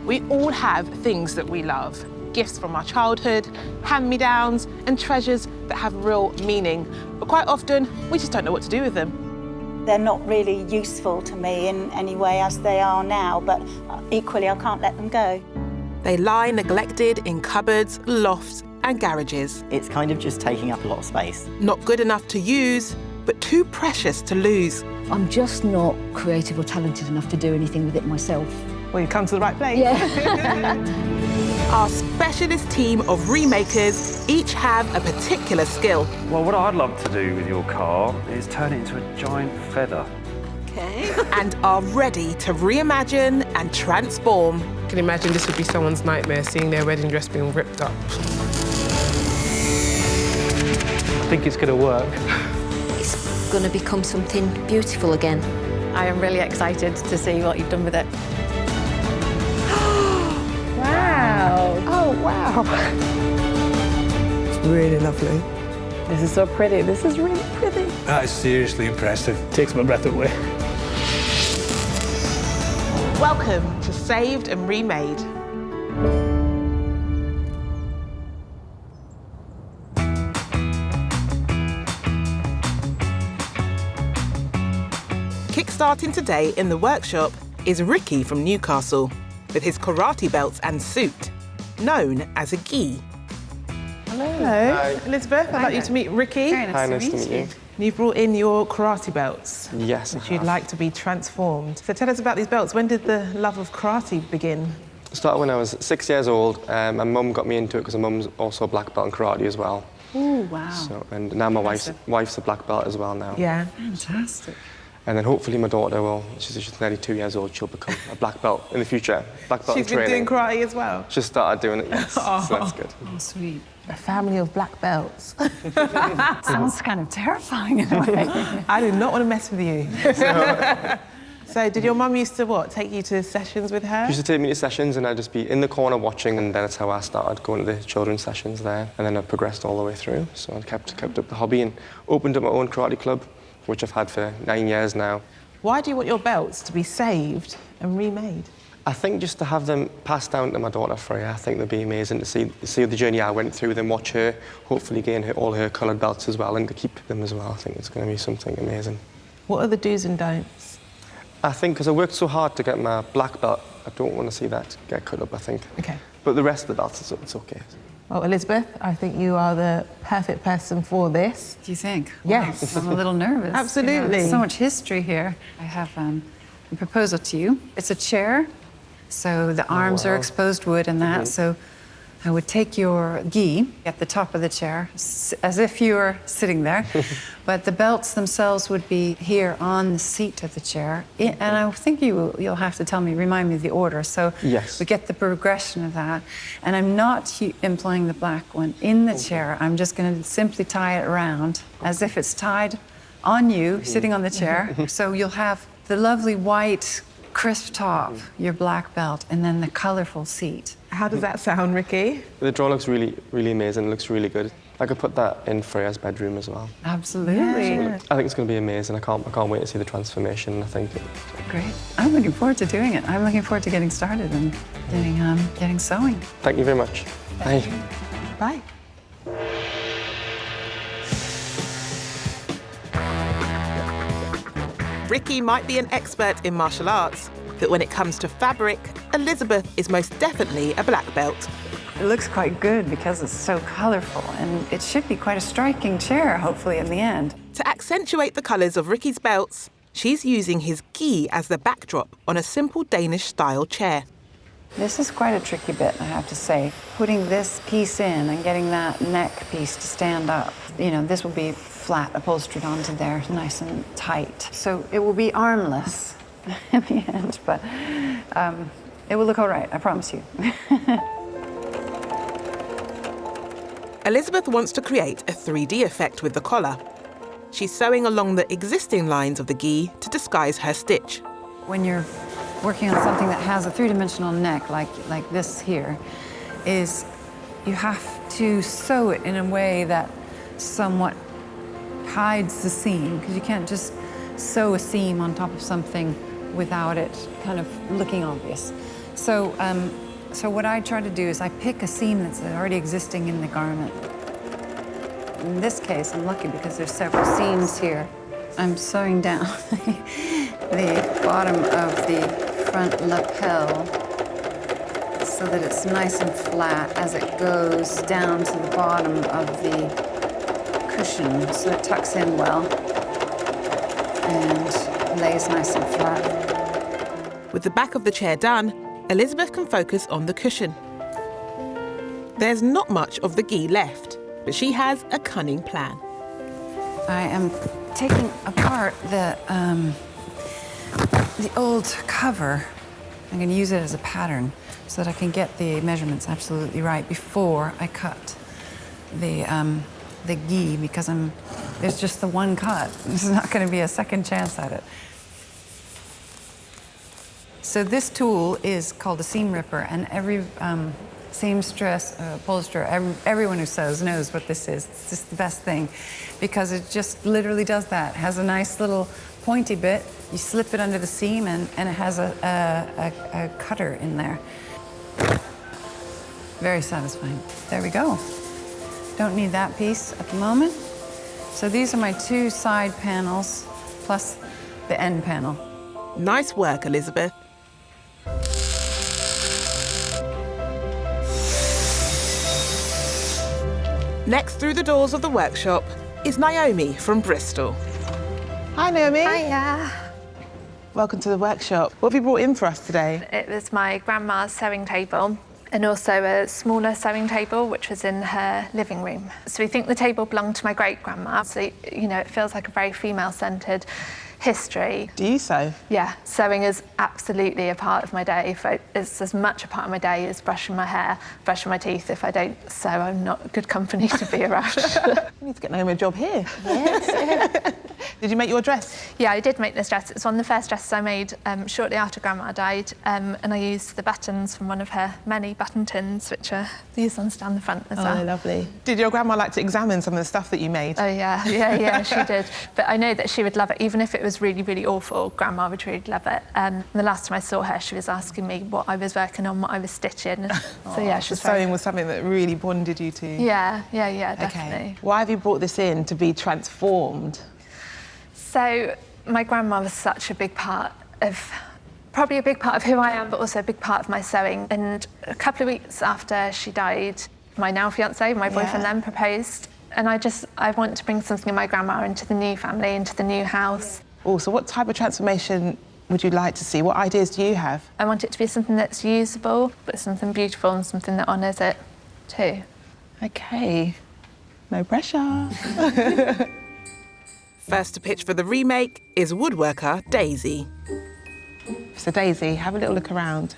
We all have things that we love, gifts from our childhood, hand-me-downs, and treasures that have real meaning. But quite often, we just don't know what to do with them. They're not really useful to me in any way as they are now, but equally I can't let them go. They lie neglected in cupboards, lofts, and garages. It's kind of just taking up a lot of space. Not good enough to use, but too precious to lose. I'm just not creative or talented enough to do anything with it myself. Well, you've come to the right place. Yeah. Our specialist team of remakers each have a particular skill. Well, what I'd love to do with your car is turn it into a giant feather. Okay. And are ready to reimagine and transform. I can imagine this would be someone's nightmare, seeing their wedding dress being ripped up. I think it's going to work. It's going to become something beautiful again. I am really excited to see what you've done with it. Wow! Oh, wow. It's really lovely. This is so pretty. This is really pretty. That is seriously impressive. Takes my breath away. Welcome to Saved and Remade. Kickstarting today in the workshop is Ricky from Newcastle with his karate belts and suit, known as a ghee. Hello. Hello, Elizabeth. I'd like you to meet Ricky. Hi, nice to meet you. You've brought in your karate belts, Yes, which you'd like to be transformed. So tell us about these belts. When did the love of karate begin? It started when I was 6 years old. My mum got me into it because my mum's also a black belt in karate as well. Oh, wow. So, and now my wife's a black belt as well now. Yeah. Fantastic. And then hopefully my daughter will, she's nearly 2 years old, she'll become a black belt in the future. Black belt She's in been training. doing karate as well? Just started doing it, yes. Oh. So that's good. Oh, sweet. A family of black belts. Sounds kind of terrifying in a way. I do not want to mess with you. So did your mum used to, what, take you to sessions with her? She used to take me to sessions and I'd just be in the corner watching, and then that's how I started going to the children's sessions there. And then I progressed all the way through. So I kept up the hobby and opened up my own karate club, which I've had for 9 years now. Why do you want your belts to be saved and remade? I think just to have them passed down to my daughter Freya, I think they'd be amazing to see the journey I went through, then watch her hopefully gain all her coloured belts as well, and to keep them as well. I think it's going to be something amazing. What are the do's and don'ts? I think because I worked so hard to get my black belt, I don't want to see that get cut up, I think. Okay. But the rest of the belts, it's okay. Well, Elizabeth, I think you are the perfect person for this. Do you think? Yes. I'm a little nervous. Absolutely. There's so much history here. I have a proposal to you. It's a chair, so the arms are exposed wood and that, so I would take your ghee at the top of the chair, as if you were sitting there, but the belts themselves would be here on the seat of the chair. And I think you'll have to remind me of the order, so yes. we get the progression of that. And I'm not employing the black one in the chair. I'm just going to simply tie it around as if it's tied on you, sitting on the chair. So you'll have the lovely white, crisp top, your black belt, and then the colourful seat. How does that sound, Ricky? The drawing looks really, really amazing. It looks really good. I could put that in Freya's bedroom as well. Absolutely. Yeah. I think it's going to be amazing. I can't wait to see the transformation. I think. Great. I'm looking forward to doing it. I'm looking forward to getting started and getting sewing. Thank you very much. Bye. Bye. Ricky might be an expert in martial arts, but when it comes to fabric, Elizabeth is most definitely a black belt. It looks quite good because it's so colourful, and it should be quite a striking chair, hopefully, in the end. To accentuate the colours of Ricky's belts, she's using his ghee as the backdrop on a simple Danish-style chair. This is quite a tricky bit, I have to say. Putting this piece in and getting that neck piece to stand up. You know, this will be flat upholstered onto there, nice and tight. So it will be armless in the end, but it will look all right, I promise you. Elizabeth wants to create a 3D effect with the collar. She's sewing along the existing lines of the ghee to disguise her stitch. When you're working on something that has a three-dimensional neck, like this here, is you have to sew it in a way that somewhat hides the seam, because you can't just sew a seam on top of something without it kind of looking obvious. So, so what I try to do is I pick a seam that's already existing in the garment. In this case, I'm lucky because there's several seams here. I'm sewing down the bottom of the front lapel so that it's nice and flat as it goes down to the bottom of the cushion, so it tucks in well and lays nice and flat. With the back of the chair done, Elizabeth can focus on the cushion. There's not much of the ghee left, but she has a cunning plan. I am taking apart the old cover. I'm going to use it as a pattern so that I can get the measurements absolutely right before I cut the ghee, because there's just the one cut. There's not going to be a second chance at it. So this tool is called a seam ripper, and every seamstress, upholsterer, everyone who sews knows what this is. It's just the best thing because it just literally does that. It has a nice little pointy bit. You slip it under the seam and it has a cutter in there. Very satisfying. There we go. Don't need that piece at the moment. So these are my 2 side panels plus the end panel. Nice work, Elizabeth. Next through the doors of the workshop is Naomi from Bristol. Hi, Naomi. Hiya. Welcome to the workshop. What have you brought in for us today? It was my grandma's sewing table and also a smaller sewing table, which was in her living room. So we think the table belonged to my great-grandma. So, you know, it feels like a very female-centred history. Do you sew? Yeah, sewing is absolutely a part of my day. It's as much a part of my day as brushing my hair, brushing my teeth. If I don't sew, I'm not good company to be around. You need to get Naomi a job here. Yes. Did you make your dress? Yeah, I did make this dress. It's one of the first dresses I made shortly after Grandma died, and I used the buttons from one of her many button tins, which are these ones down the front as well. Oh, they're lovely. Did your grandma like to examine some of the stuff that you made? Oh, yeah, she did. But I know that she would love it. Even if it was really, really awful, Grandma would really love it. The last time I saw her, she was asking me what I was working on, what I was stitching. So, yeah, she was sewing was something that really bonded you two. Yeah, definitely. Okay. Why have you brought this in to be transformed? So my grandma was such a big part of, probably a big part of who I am, but also a big part of my sewing. And a couple of weeks after she died, my now fiancé, my boyfriend then, proposed. And I want to bring something of my grandma into the new family, into the new house. Oh, so what type of transformation would you like to see? What ideas do you have? I want it to be something that's usable, but something beautiful and something that honours it too. Okay, no pressure. First to pitch for the remake is woodworker Daisy. So Daisy, have a little look around.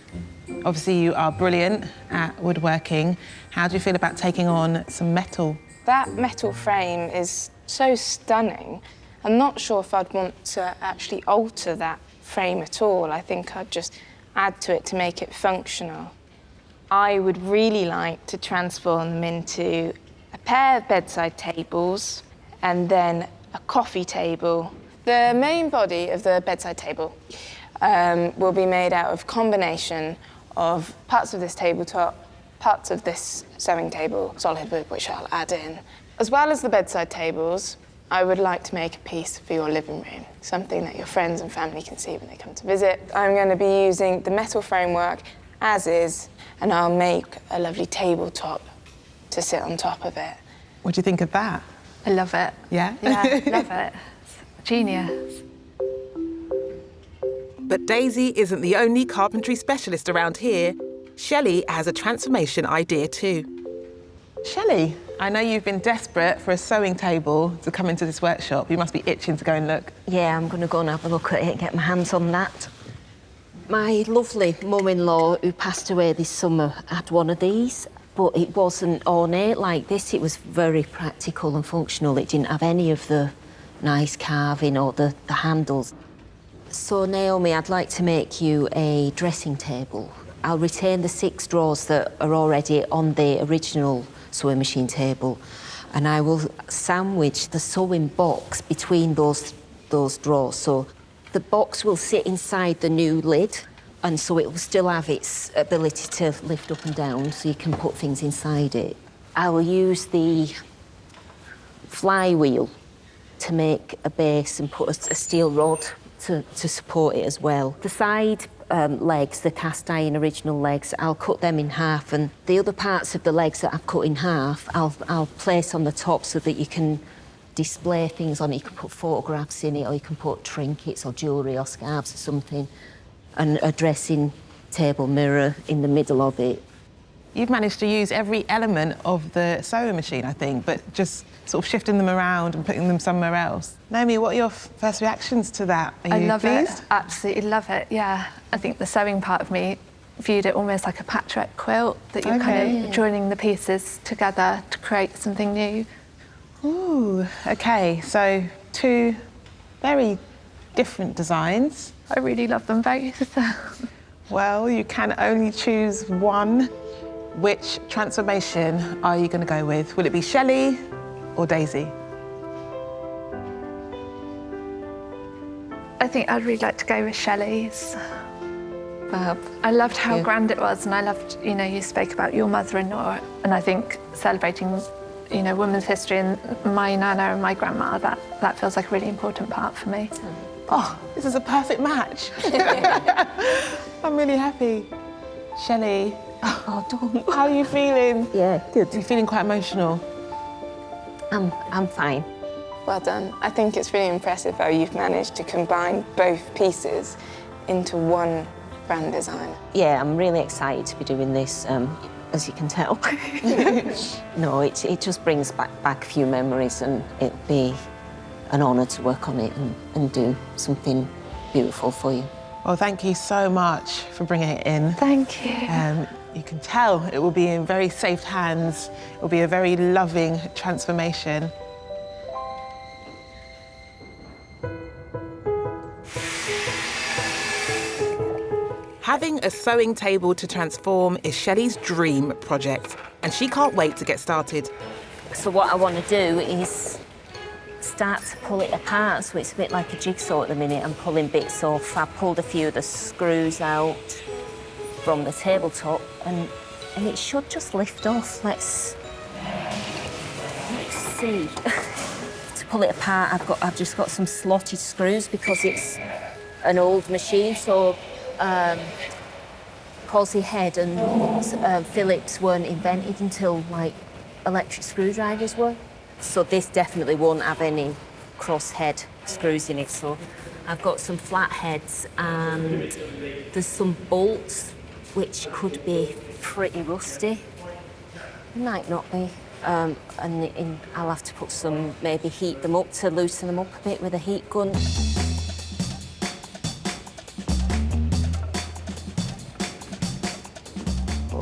Obviously you are brilliant at woodworking. How do you feel about taking on some metal? That metal frame is so stunning. I'm not sure if I'd want to actually alter that frame at all. I think I'd just add to it to make it functional. I would really like to transform them into a pair of bedside tables and then a coffee table. The main body of the bedside table will be made out of combination of parts of this tabletop, parts of this sewing table, solid wood, which I'll add in. As well as the bedside tables, I would like to make a piece for your living room, something that your friends and family can see when they come to visit. I'm going to be using the metal framework as is, and I'll make a lovely tabletop to sit on top of it. What do you think of that? I love it. Yeah? Yeah, love it. Genius. But Daisy isn't the only carpentry specialist around here. Shelly has a transformation idea too. Shelly, I know you've been desperate for a sewing table to come into this workshop. You must be itching to go and look. Yeah, I'm going to go and have a look at it and get my hands on that. My lovely mum-in-law, who passed away this summer, had one of these, but it wasn't ornate like this. It was very practical and functional. It didn't have any of the nice carving or the handles. So, Naomi, I'd like to make you a dressing table. I'll retain the 6 drawers that are already on the original sewing machine table, and I will sandwich the sewing box between those drawers. So the box will sit inside the new lid, and so it will still have its ability to lift up and down, so you can put things inside it. I will use the flywheel to make a base and put a steel rod to support it as well. The side legs, the cast iron original legs, I'll cut them in half, and the other parts of the legs that I've cut in half, I'll place on the top so that you can display things on it. You can put photographs in it, or you can put trinkets or jewellery or scarves or something, and a dressing table mirror in the middle of it. You've managed to use every element of the sewing machine, I think, but just sort of shifting them around and putting them somewhere else. Naomi, what are your first reactions to that? Are you pleased? It, absolutely love it, yeah. I think the sewing part of me viewed it almost like a patchwork quilt, that you're kind of joining the pieces together to create something new. Ooh, OK, so 2 very different designs. I really love them both. Well, you can only choose one. Which transformation are you going to go with? Will it be Shelly or Daisy? I think I'd really like to go with Shelly's. I loved how grand it was, and I loved, you know, you spoke about your mother-in-law, and I think celebrating, you know, women's history and my nana and my grandma, that feels like a really important part for me. Oh, this is a perfect match. I'm really happy. Shelly. Oh, don't. How are you feeling? Yeah, good. You're feeling quite emotional? I'm fine. Well done. I think it's really impressive how you've managed to combine both pieces into one brand design. Yeah, I'm really excited to be doing this, as you can tell. No, it just brings back a few memories, and it'll be an honour to work on it and do something beautiful for you. Well, thank you so much for bringing it in. Thank you. You can tell it will be in very safe hands. It will be a very loving transformation. Having a sewing table to transform is Shelly's dream project, and she can't wait to get started. So what I want to do is start to pull it apart, so it's a bit like a jigsaw at the minute. I'm pulling bits off. I pulled a few of the screws out from the tabletop, and it should just lift off. Let's see. To pull it apart, I've just got some slotted screws because it's an old machine, so Causey head and Phillips weren't invented until like electric screwdrivers were. So this definitely won't have any cross-head screws in it. So I've got some flat heads, and there's some bolts which could be pretty rusty. Might not be. And I'll have to put some, maybe heat them up to loosen them up a bit with a heat gun.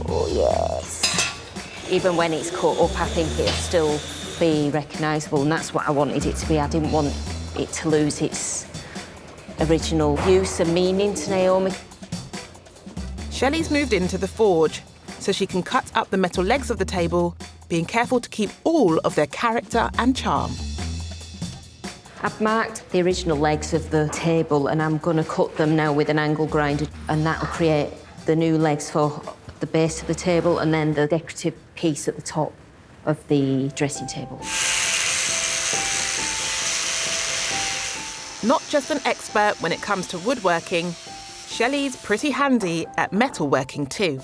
Oh, yes. Even when it's cut up, I think it'll still be recognisable, and that's what I wanted it to be. I didn't want it to lose its original use and meaning to Naomi. Shelly's moved into the forge so she can cut up the metal legs of the table, being careful to keep all of their character and charm. I've marked the original legs of the table, and I'm going to cut them now with an angle grinder, and that'll create the new legs for the base of the table and then the decorative piece at the top of the dressing table. Not just an expert when it comes to woodworking, Shelly's pretty handy at metalworking too.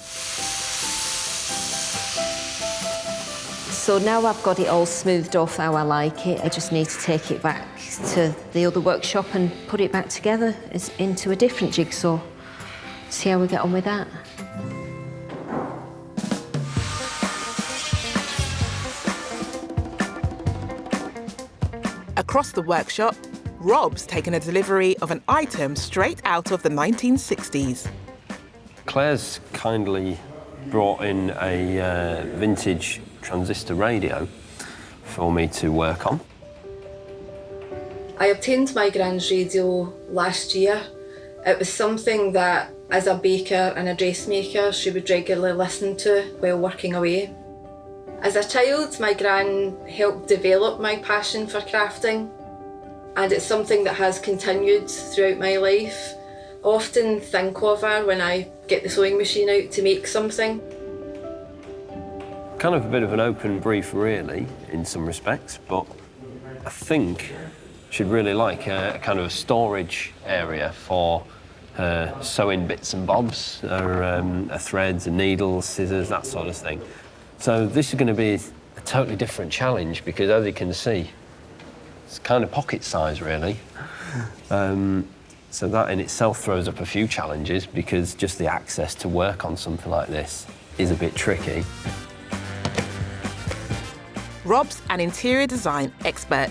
So now I've got it all smoothed off how I like it, I just need to take it back to the other workshop and put it back together into a different jigsaw. See how we get on with that. Across the workshop, Rob's taken a delivery of an item straight out of the 1960s. Claire's kindly brought in a vintage Transistor radio for me to work on. I obtained my grand's radio last year. It was something that, as a baker and a dressmaker, she would regularly listen to while working away. As a child, my gran helped develop my passion for crafting, and it's something that has continued throughout my life. often think of her when I get the sewing machine out to make something. Kind of a bit of an open brief, really, in some respects, but I think she'd really like a kind of a storage area for her sewing bits and bobs, her threads and needles, scissors, that sort of thing. So this is going to be a totally different challenge because, as you can see, it's kind of pocket size, really. So that in itself throws up a few challenges because just the access to work on something like this is a bit tricky. Rob's an interior design expert.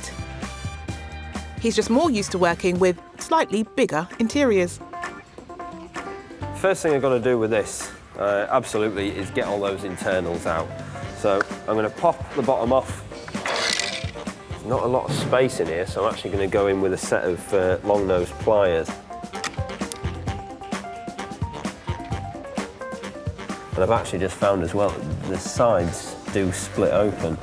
He's just more used to working with slightly bigger interiors. First thing I've got to do with this, absolutely, is get all those internals out. So I'm going to pop the bottom off. There's not a lot of space in here, so I'm actually going to go in with a set of long-nosed pliers. And I've actually just found as well, the sides do split open.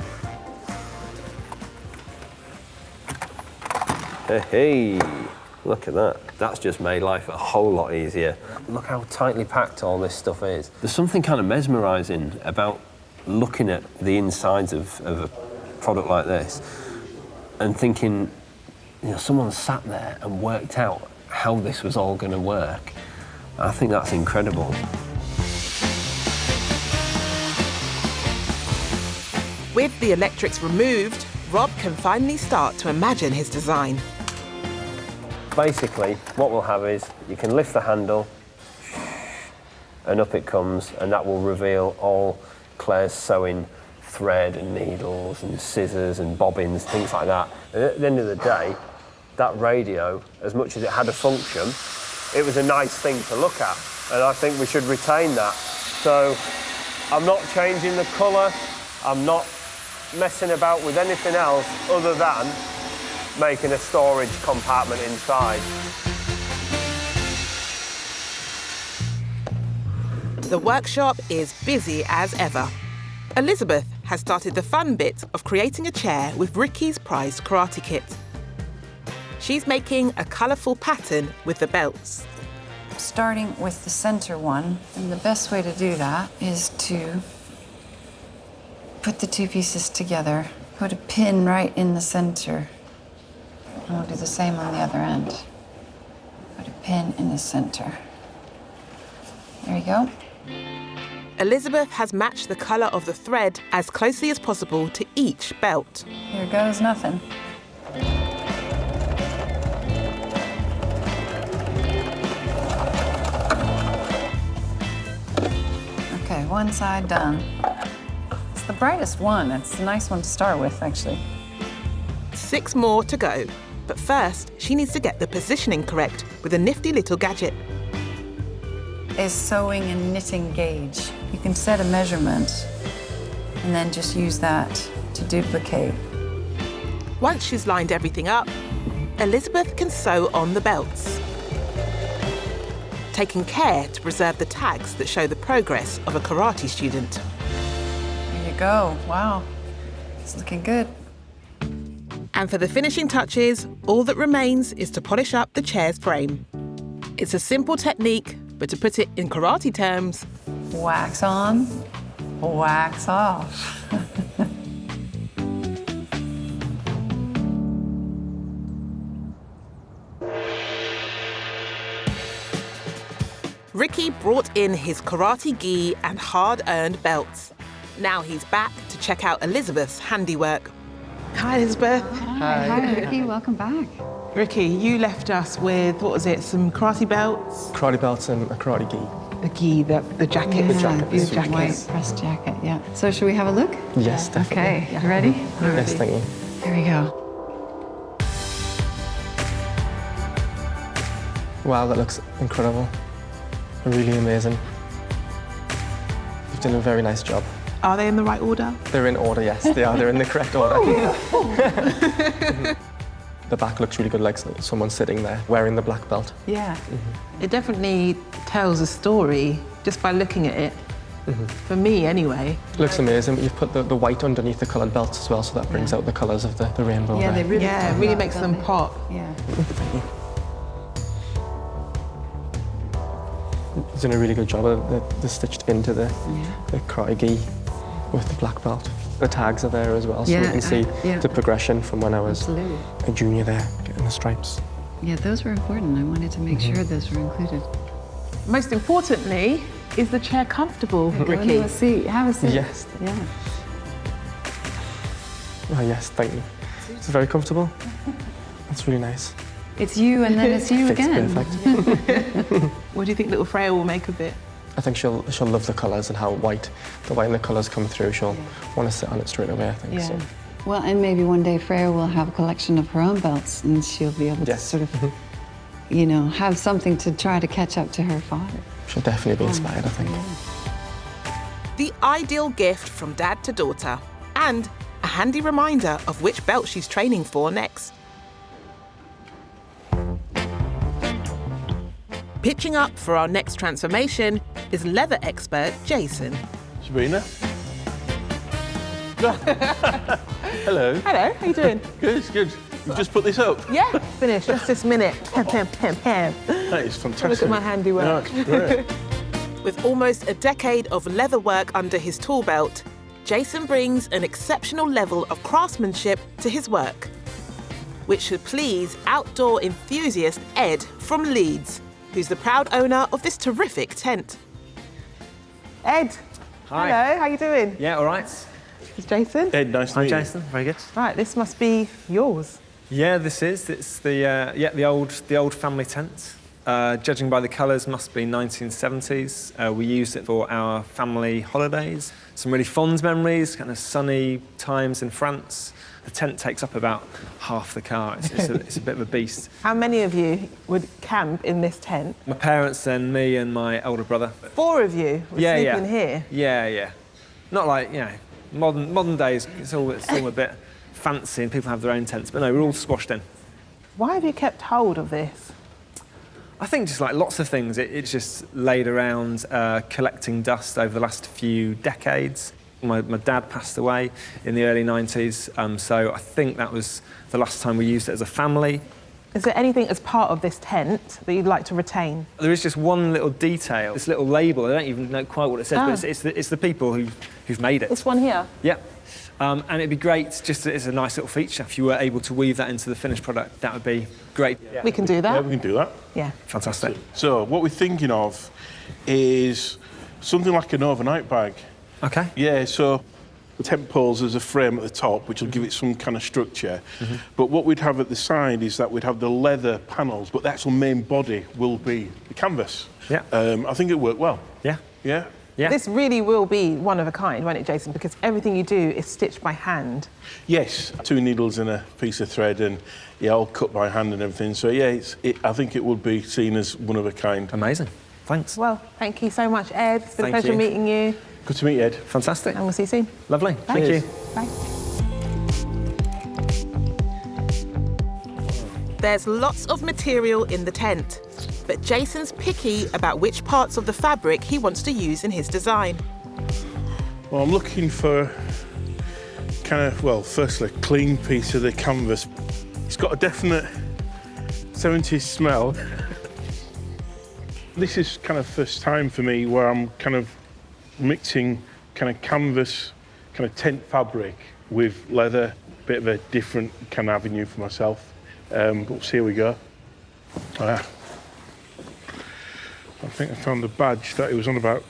Hey, look at that. That's just made life a whole lot easier. Look how tightly packed all this stuff is. There's something kind of mesmerising about looking at the insides of a product like this and thinking, you know, someone sat there and worked out how this was all going to work. I think that's incredible. With the electrics removed, Rob can finally start to imagine his design. Basically, what we'll have is you can lift the handle and up it comes, and that will reveal all Claire's sewing thread and needles and scissors and bobbins, things like that. And at the end of the day, that radio, as much as it had a function, it was a nice thing to look at, and I think we should retain that. So I'm not changing the colour, I'm not messing about with anything else other than making a storage compartment inside. The workshop is busy as ever. Elizabeth has started the fun bit of creating a chair with Ricky's prized karate kit. She's making a colourful pattern with the belts. Starting with the center one, and the best way to do that is to put the two pieces together, put a pin right in the center. And we'll do the same on the other end. Put a pin in the center. There you go. Elizabeth has matched the colour of the thread as closely as possible to each belt. Here goes nothing. Okay, one side done. It's the brightest one. It's a nice one to start with, actually. 6 more to go. But first, she needs to get the positioning correct with a nifty little gadget. Is sewing and knitting gauge. You can set a measurement and then just use that to duplicate. Once she's lined everything up, Elizabeth can sew on the belts, taking care to preserve the tags that show the progress of a karate student. There you go. Wow, it's looking good. And for the finishing touches, all that remains is to polish up the chair's frame. It's a simple technique, but to put it in karate terms, wax on, wax off. Ricky brought in his karate gi and hard-earned belts. Now he's back to check out Elizabeth's handiwork. Hi, Elizabeth. Hi, Ricky. Welcome back. Ricky, you left us with, what was it, some karate belts? Karate belts and a karate gi. The gi, the jacket. Yeah, the jacket. beautiful jacket. white press jacket, yeah. So should we have a look? Yes, definitely. Okay, you ready? Yes, thank you. Here we go. Wow, that looks incredible. Really amazing. You've done a very nice job. Are they in the right order? They're in order, yes, they are. They're in the correct order. The back looks really good, like someone sitting there wearing the black belt. Yeah. It definitely tells a story just by looking at it. For me, anyway. It looks amazing. You've put the white underneath the coloured belts as well, so that brings out the colours of the rainbow. Yeah, there. they really Yeah, it really makes them pop. Yeah. He's done a really good job of the stitched into the karate gi with the black belt. The tags are there as well, so we can see the progression from when I was a junior there, getting the stripes. Yeah, those were important. I wanted to make sure those were included. Most importantly, is the chair comfortable, Ricky? Have a seat. Have a seat. Yes. Yeah. Oh, yes, thank you. It's very comfortable. It's really nice. It's you and then it's you Fits again. perfect. What do you think little Freya will make of it? I think she'll love the colours and how the white and the colours come through. She'll want to sit on it straight away, I think. So. Well, and maybe one day Freya will have a collection of her own belts and she'll be able to sort of, you know, have something to try to catch up to her father. She'll definitely be inspired, I think. The ideal gift from dad to daughter, and a handy reminder of which belt she's training for next. Pitching up for our next transformation is leather expert Jason. Sabrina. Hello. Hello, how you doing? Good, good. You've just put this up? Yeah, finished, just this minute. Pam. That is fantastic. Look at my handiwork. No, it's great. With almost a decade of leather work under his tool belt, Jason brings an exceptional level of craftsmanship to his work, which should please outdoor enthusiast Ed from Leeds, who's the proud owner of this terrific tent. Ed. Hi. Hello, how you doing? Yeah, all right. It's Jason. Ed, nice to meet you. Hi, Jason. Very good. Right, this must be yours. Yeah, this is. It's the old family tent. Judging by the colours, must be 1970s. We used it for our family holidays. Some really fond memories, kind of sunny times in France. The tent takes up about half the car. It's a bit of a beast. How many of you would camp in this tent? My parents, then me and my older brother. 4 of you would sleep in here? Yeah. Not like, you know, modern days, it's all a bit fancy and people have their own tents, but no, we're all squashed in. Why have you kept hold of this? I think just like lots of things, it's just laid around collecting dust over the last few decades. My dad passed away in the early 90s, so I think that was the last time we used it as a family. Is there anything as part of this tent that you'd like to retain? There is just one little detail, this little label. I don't even know quite what it says, but it's the people who've made it. This one here? Yep. And it'd be great, just as a nice little feature, if you were able to weave that into the finished product, that would be great. Yeah. We can do that? Yeah, we can do that. Yeah. Fantastic. So what we're thinking of is something like an overnight bag. Okay. Yeah, so the tent poles as a frame at the top, which will give it some kind of structure. But what we'd have at the side is that we'd have the leather panels, but the actual main body will be the canvas. Yeah. I think it'll work well. Yeah. Yeah. Yeah. This really will be one of a kind, won't it, Jason? Because everything you do is stitched by hand. Yes, 2 needles and a piece of thread, and all cut by hand and everything. So yeah, I think it would be seen as one of a kind. Amazing. Thanks. Well, thank you so much, Ed. It's been a Thank pleasure you. meeting you. Good to meet you, Ed. Fantastic. And we'll see you soon. Lovely. Bye. Thank you. Bye. There's lots of material in the tent, but Jason's picky about which parts of the fabric he wants to use in his design. Well, I'm looking for kind of, well, firstly, a clean piece of the canvas. It's got a definite 70s smell. This is kind of first time for me where I'm kind of mixing kind of canvas, kind of tent fabric with leather, bit of a different kind of avenue for myself. But we'll see how we go. I think I found the badge that it was on about.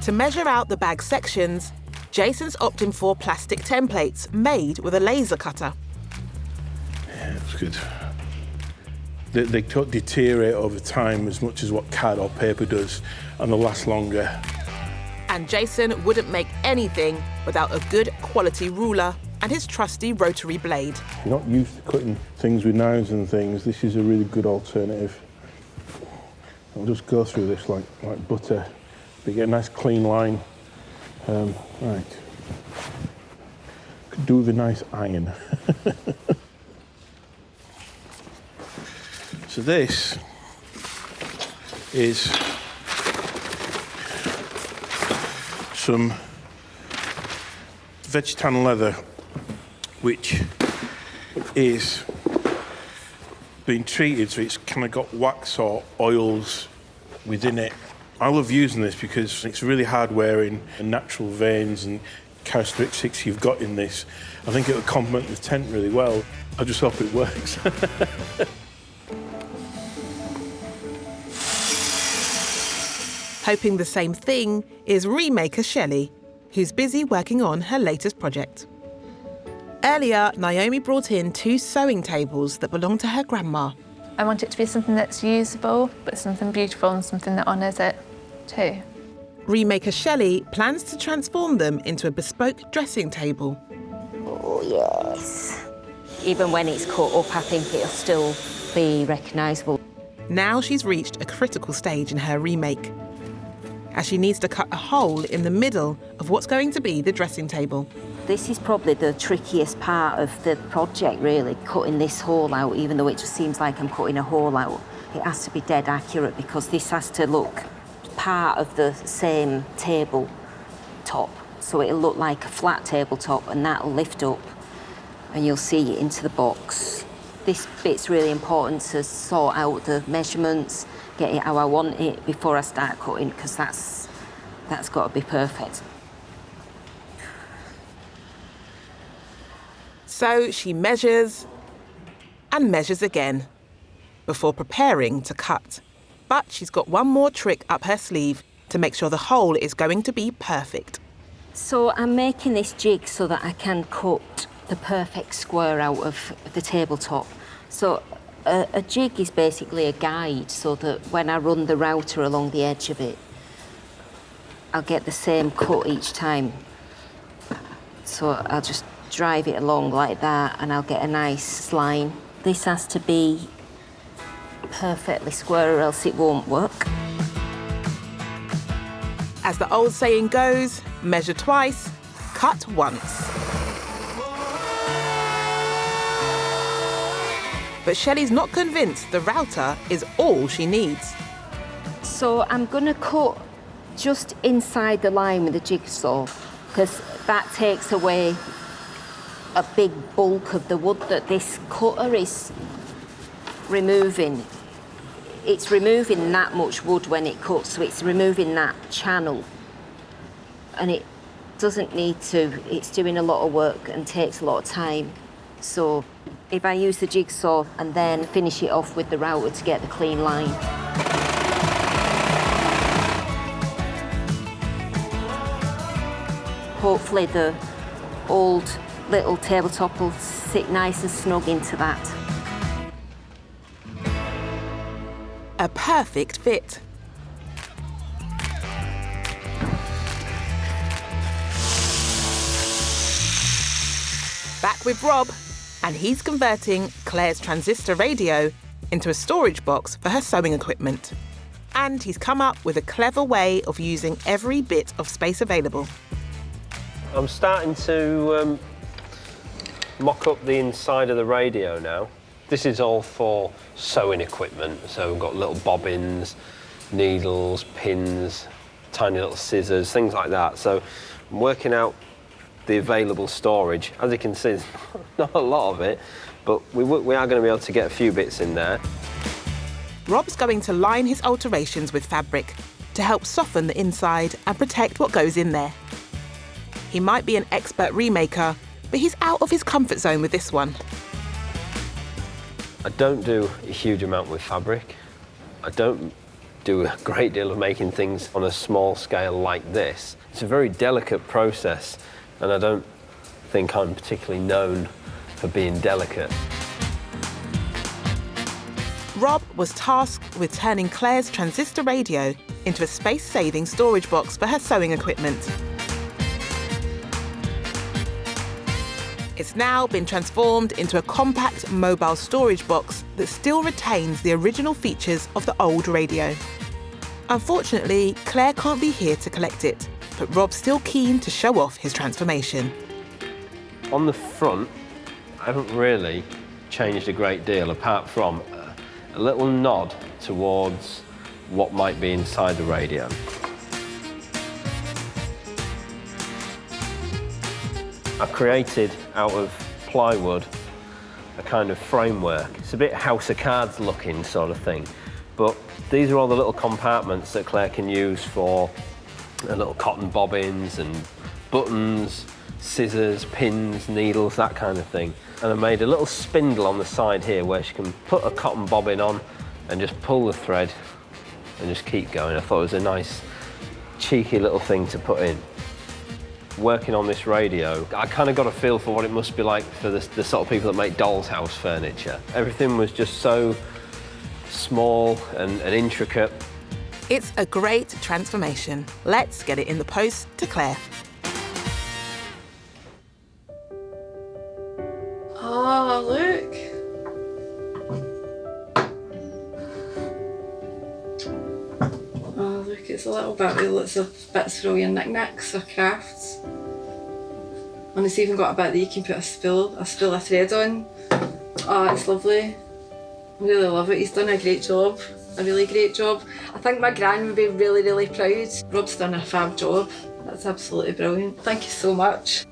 To measure out the bag sections, Jason's opting for plastic templates made with a laser cutter. Yeah, that's good. They don't deteriorate over time as much as what card or paper does, and they'll last longer. And Jason wouldn't make anything without a good quality ruler and his trusty rotary blade. If you're not used to cutting things with knives and things, this is a really good alternative. I'll just go through this like butter, but get a nice clean line. Right. Could do with a nice iron. So this is some vegetan leather, which is been treated, so it's kind of got wax or oils within it. I love using this because it's really hard wearing and natural veins and characteristics you've got in this. I think it'll complement the tent really well. I just hope it works. Hoping the same thing is remaker Shelly, who's busy working on her latest project. Earlier, Naomi brought in 2 sewing tables that belong to her grandma. I want it to be something that's usable, but something beautiful and something that honours it too. Remaker Shelly plans to transform them into a bespoke dressing table. Oh, yes. Even when it's cut up, I think it'll still be recognisable. Now she's reached a critical stage in her remake, as she needs to cut a hole in the middle of what's going to be the dressing table. This is probably the trickiest part of the project, really, cutting this hole out, even though it just seems like I'm cutting a hole out. It has to be dead accurate because this has to look part of the same table top. So it'll look like a flat tabletop and that'll lift up and you'll see it into the box. This bit's really important to sort out the measurements, get it how I want it before I start cutting, because that's got to be perfect. So she measures and measures again before preparing to cut. But she's got one more trick up her sleeve to make sure the hole is going to be perfect. So I'm making this jig so that I can cut the perfect square out of the tabletop. So a jig is basically a guide so that when I run the router along the edge of it, I'll get the same cut each time. So I'll just drive it along like that and I'll get a nice line. This has to be perfectly square or else it won't work. As the old saying goes, measure twice, cut once. But Shelley's not convinced the router is all she needs. So I'm gonna cut just inside the line with the jigsaw because that takes away a big bulk of the wood that this cutter is removing. It's removing that much wood when it cuts, so it's removing that channel. And it doesn't need to, it's doing a lot of work and takes a lot of time. So if I use the jigsaw and then finish it off with the router to get the clean line. Hopefully the old little tabletop will sit nice and snug into that. A perfect fit. Back with Rob, and he's converting Claire's transistor radio into a storage box for her sewing equipment. And he's come up with a clever way of using every bit of space available. I'm starting to mock up the inside of the radio now. This is all for sewing equipment, so we've got little bobbins, needles, pins, tiny little scissors, things like that. So I'm working out the available storage. As you can see, there's not a lot of it, but we are going to be able to get a few bits in there. Rob's going to line his alterations with fabric to help soften the inside and protect what goes in there. He might be an expert remaker, but he's out of his comfort zone with this one. I don't do a huge amount with fabric. I don't do a great deal of making things on a small scale like this. It's a very delicate process, and I don't think I'm particularly known for being delicate. Rob was tasked with turning Claire's transistor radio into a space-saving storage box for her sewing equipment. It's now been transformed into a compact mobile storage box that still retains the original features of the old radio. Unfortunately, Claire can't be here to collect it, but Rob's still keen to show off his transformation. On the front, I haven't really changed a great deal, apart from a little nod towards what might be inside the radio. I've created, out of plywood, a kind of framework. It's a bit House of Cards looking sort of thing. But these are all the little compartments that Claire can use for little cotton bobbins and buttons, scissors, pins, needles, that kind of thing. And I made a little spindle on the side here where she can put a cotton bobbin on and just pull the thread and just keep going. I thought it was a nice, cheeky little thing to put in. Working on this radio, I kind of got a feel for what it must be like for the sort of people that make doll's house furniture. Everything was just so small and intricate. It's a great transformation. Let's get it in the post to Claire. Oh, look. Oh, look, it's a little bit with lots of bits for all your knickknacks or crafts. And it's even got a bit that you can put a spool of thread on. Oh, it's lovely. I really love it. He's done a great job, a really great job. I think my gran would be really, really proud. Rob's done a fab job. That's absolutely brilliant. Thank you so much.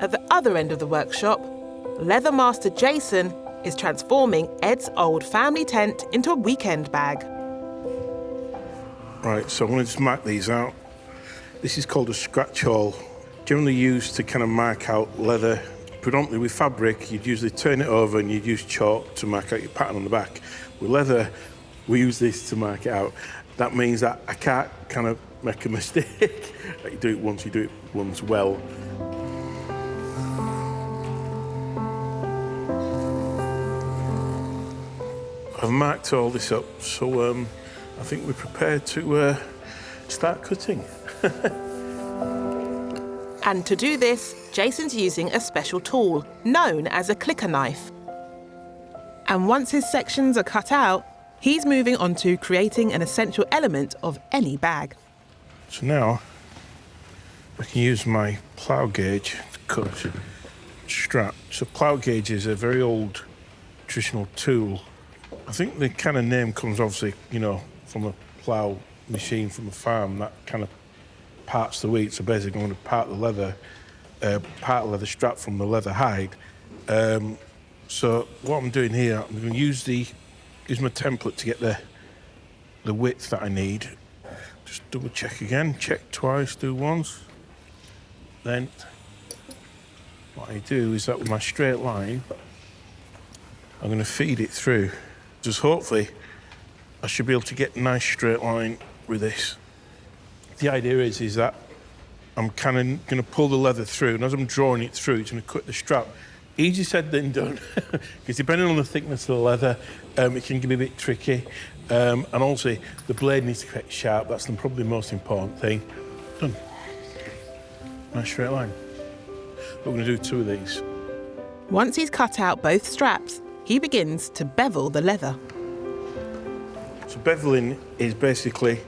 At the other end of the workshop, leather master Jason is transforming Ed's old family tent into a weekend bag. Right, so I'm going to just mark these out. This is called a scratch hole. Generally used to kind of mark out leather. Predominantly with fabric, you'd usually turn it over and you'd use chalk to mark out your pattern on the back. With leather, we use this to mark it out. That means that I can't kind of make a mistake. You do it once well. I've marked all this up, so I think we're prepared to start cutting. And to do this, Jason's using a special tool known as a clicker knife. And once his sections are cut out, he's moving on to creating an essential element of any bag. So now I can use my plough gauge to cut a strap. So plough gauge is a very old traditional tool. I think the kind of name comes obviously, you know, from a plough machine from a farm that kind of parts the wheat. So basically I'm going to part the leather strap from the leather hide. So what I'm doing here, I'm going to use my template to get the width that I need. Just double check again, check twice, do once. Then what I do is that with my straight line, I'm going to feed it through. Just hopefully I should be able to get a nice straight line with this. The idea is that I'm kind of going to pull the leather through, and as I'm drawing it through, it's going to cut the strap. Easier said than done, because depending on the thickness of the leather, it can be a bit tricky. And also, the blade needs to get sharp. That's probably the most important thing. Done. Nice straight line. We're going to do 2 of these. Once he's cut out both straps, he begins to bevel the leather. So beveling is basically,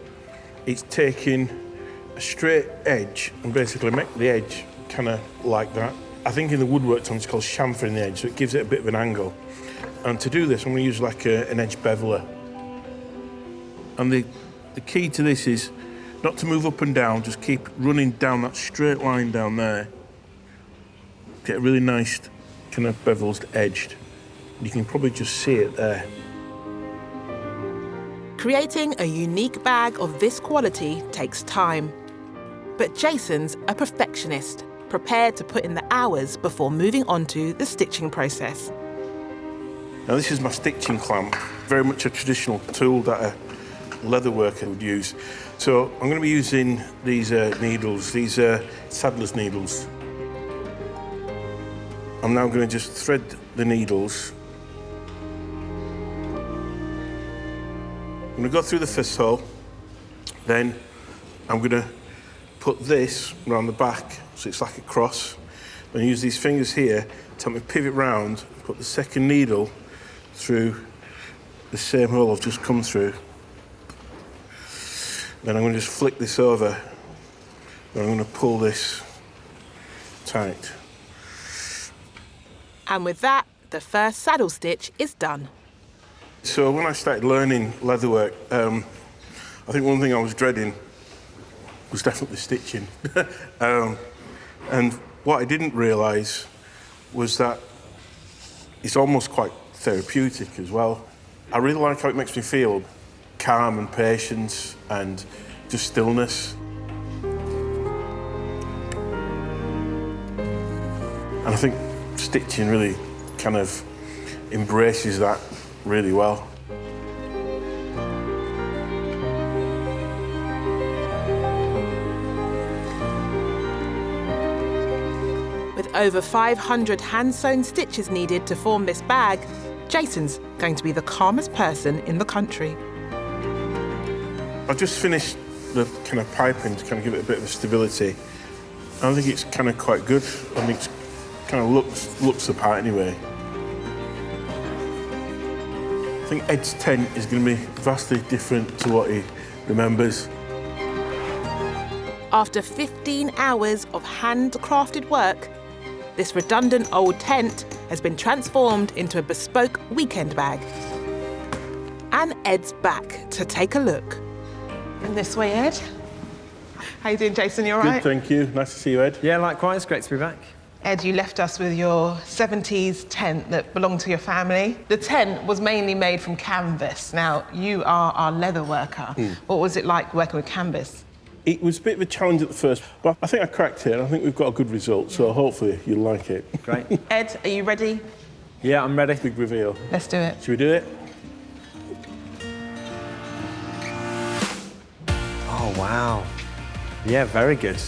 it's taking a straight edge and basically make the edge kind of like that. I think in the woodwork term it's called chamfering the edge, so it gives it a bit of an angle. And to do this, I'm going to use like an edge beveler. And the key to this is not to move up and down, just keep running down that straight line down there. Get a really nice kind of beveled edged. You can probably just see it there. Creating a unique bag of this quality takes time. But Jason's a perfectionist, prepared to put in the hours before moving on to the stitching process. Now this is my stitching clamp, very much a traditional tool that a leather worker would use. So I'm going to be using these needles, these saddler's needles. I'm now going to just thread the needles. I'm going to go through the first hole, then I'm going to put this around the back so it's like a cross. And use these fingers here to help me pivot round and put the second needle through the same hole I've just come through. Then I'm going to just flick this over and I'm going to pull this tight. And with that, the first saddle stitch is done. So when I started learning leatherwork, I think one thing I was dreading was definitely stitching. And what I didn't realise was that it's almost quite therapeutic as well. I really like how it makes me feel calm and patience and just stillness. And I think stitching really kind of embraces that really well. With over 500 hand-sewn stitches needed to form this bag, Jason's going to be the calmest person in the country. I've just finished the kind of piping to kind of give it a bit of stability. I think it's kind of quite good. I think it kind of looks the part anyway. I think Ed's tent is going to be vastly different to what he remembers. After 15 hours of handcrafted work, this redundant old tent has been transformed into a bespoke weekend bag. And Ed's back to take a look. And this way, Ed. How you doing, Jason? You all right? Good, thank you. Nice to see you, Ed. Yeah, likewise. Great to be back. Ed, you left us with your 70s tent that belonged to your family. The tent was mainly made from canvas. Now, you are our leather worker. What was it like working with canvas? It was a bit of a challenge at the first, but I think I cracked it. I think we've got a good result, so hopefully you'll like it. Great. Ed, are you ready? Yeah, I'm ready. Big reveal. Let's do it. Should we do it? Oh, wow. Yeah, very good.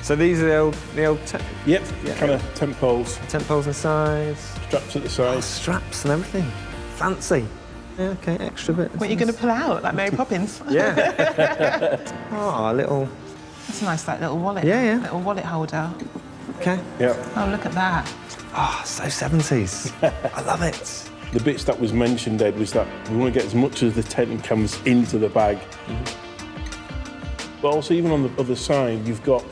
So these are the old Yep, kind of tent poles. Tent poles and sides. Straps at the sides. Oh, straps and everything. Fancy. Yeah, OK, extra bit. What are you going to pull out, like Mary Poppins? Yeah. Oh, a little... That's a nice, like, little wallet. Yeah, yeah. Little wallet holder. OK. Yeah. Oh, look at that. Oh, so 70s. I love it. The bits that was mentioned, Ed, was that we want to get as much of the tent and canvas into the bag. But also, even on the other side, you've got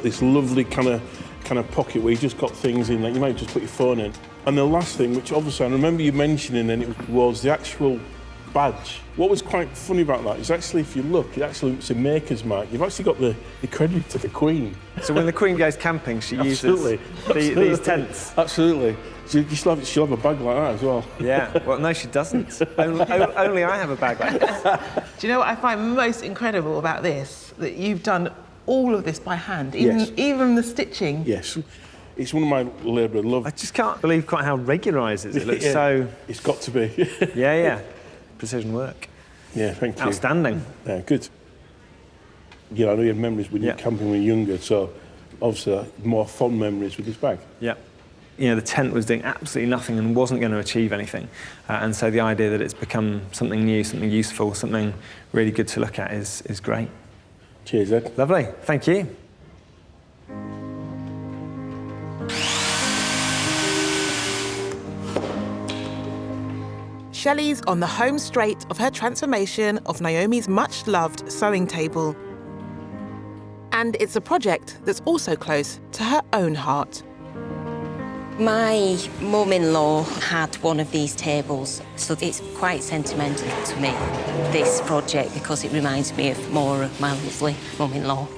this lovely kind of pocket where you just got things in that you might just put your phone in. And the last thing, which obviously I remember you mentioning, and it was the actual badge. What was quite funny about that is actually, if you look, it actually looks a maker's mark. You've actually got the credit to the Queen. So when the Queen goes camping, she uses these tents? Absolutely. She'll have a bag like that as well. Yeah, well, no, she doesn't. Only I have a bag like this. Do you know what I find most incredible about this? That you've done all of this by hand, even the stitching. Yes. It's one of my labour of love. I just can't believe quite how regularised it is. It looks so... It's got to be. Yeah. Precision work. Yeah, thank you. Outstanding. Yeah, good. You know, I know you have memories when you were camping when you were younger, so obviously more fond memories with this bag. Yeah. You know, the tent was doing absolutely nothing and wasn't going to achieve anything. And so the idea that it's become something new, something useful, something really good to look at is great. Cheers, Ed. Lovely. Thank you. Shelly's on the home straight of her transformation of Naomi's much-loved sewing table. And it's a project that's also close to her own heart. My mum-in-law had one of these tables, so it's quite sentimental to me, this project, because it reminds me of more of my lovely mum-in-law.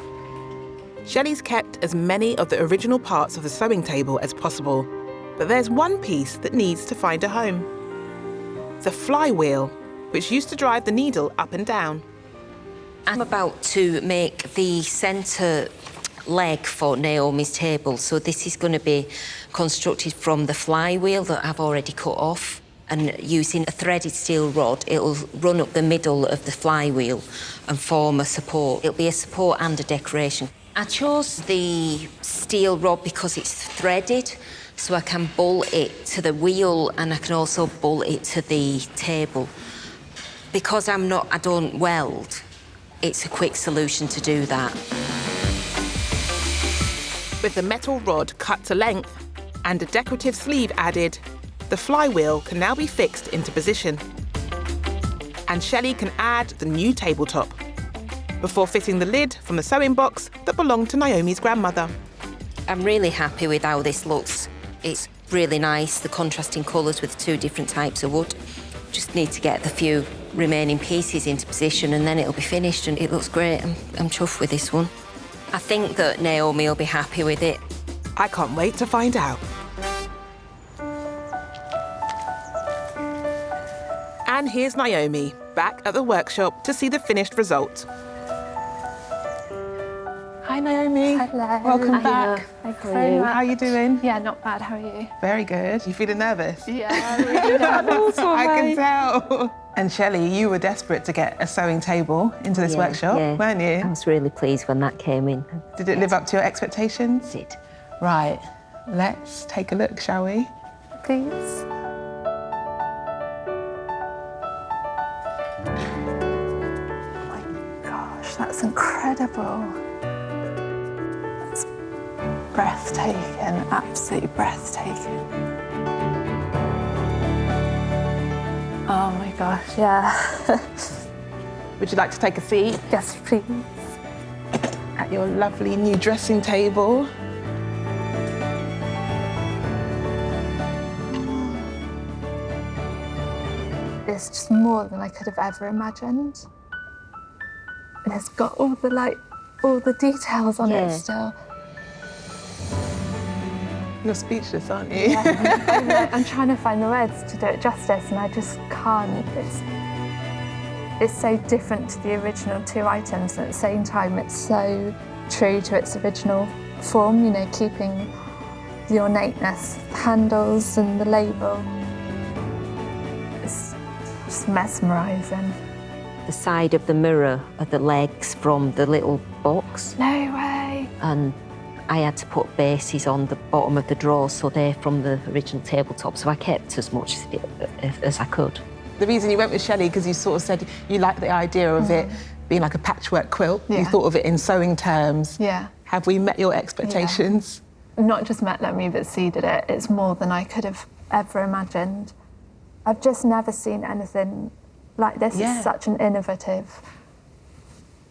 Shelly's kept as many of the original parts of the sewing table as possible, but there's one piece that needs to find a home. The flywheel, which used to drive the needle up and down. I'm about to make the centre leg for Naomi's table, so this is going to be constructed from the flywheel that I've already cut off, and using a threaded steel rod, it'll run up the middle of the flywheel and form a support. It'll be a support and a decoration. I chose the steel rod because it's threaded, so I can bolt it to the wheel and I can also bolt it to the table. Because I don't weld, it's a quick solution to do that. With the metal rod cut to length and a decorative sleeve added, the flywheel can now be fixed into position. And Shelly can add the new tabletop before fitting the lid from the sewing box that belonged to Naomi's grandmother. I'm really happy with how this looks. It's really nice, the contrasting colours with two different types of wood. Just need to get the few remaining pieces into position and then it'll be finished and it looks great. I'm chuffed with this one. I think that Naomi will be happy with it. I can't wait to find out. And here's Naomi, back at the workshop to see the finished result. Hi, Naomi. Hello. Welcome back. Thanks very much. How are you doing? Yeah, not bad. How are you? Very good. You feeling nervous? Yeah, really nervous. I can tell. And Shelly, you were desperate to get a sewing table into this workshop, weren't you? I was really pleased when that came in. Did it live up to your expectations? It did. Right. Let's take a look, shall we? Please. Oh my gosh, that's incredible. That's breathtaking, absolutely breathtaking. Oh my gosh, yeah. Would you like to take a seat? Yes, please. At your lovely new dressing table. It's just more than I could have ever imagined. And it's got all the details on it still. You're speechless, aren't you? Yeah, I'm trying to find the words to do it justice, and I just can't. It's so different to the original two items, and at the same time, it's so true to its original form, you know, keeping the ornateness, the handles and the label. It's just mesmerising. The side of the mirror are the legs from the little box. No way. And I had to put bases on the bottom of the drawers, so they're from the original tabletop, so I kept as much as I could. The reason you went with Shelly, because you sort of said you liked the idea of it being like a patchwork quilt. You thought of it in sewing terms. Yeah. Have we met your expectations? Yeah. Not just met me, but exceeded it. It's more than I could have ever imagined. I've just never seen anything like this. It's such an innovative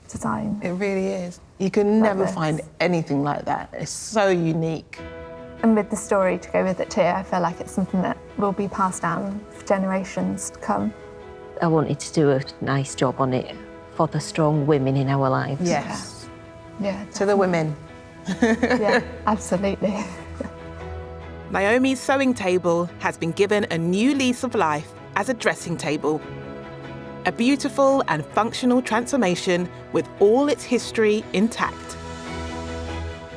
design. It really is. You can never find anything like that. It's so unique. And with the story to go with it too, I feel like it's something that will be passed down for generations to come. I wanted to do a nice job on it for the strong women in our lives. Yes. Yeah. To the women. Yeah, absolutely. Naomi's sewing table has been given a new lease of life as a dressing table. A beautiful and functional transformation with all its history intact.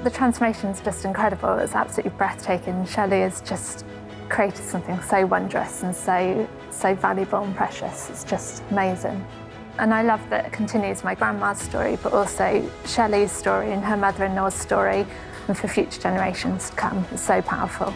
The transformation's just incredible. It's absolutely breathtaking. Shelly has just created something so wondrous and so valuable and precious. It's just amazing. And I love that it continues my grandma's story, but also Shelly's story and her mother-in-law's story, and for future generations to come. It's so powerful.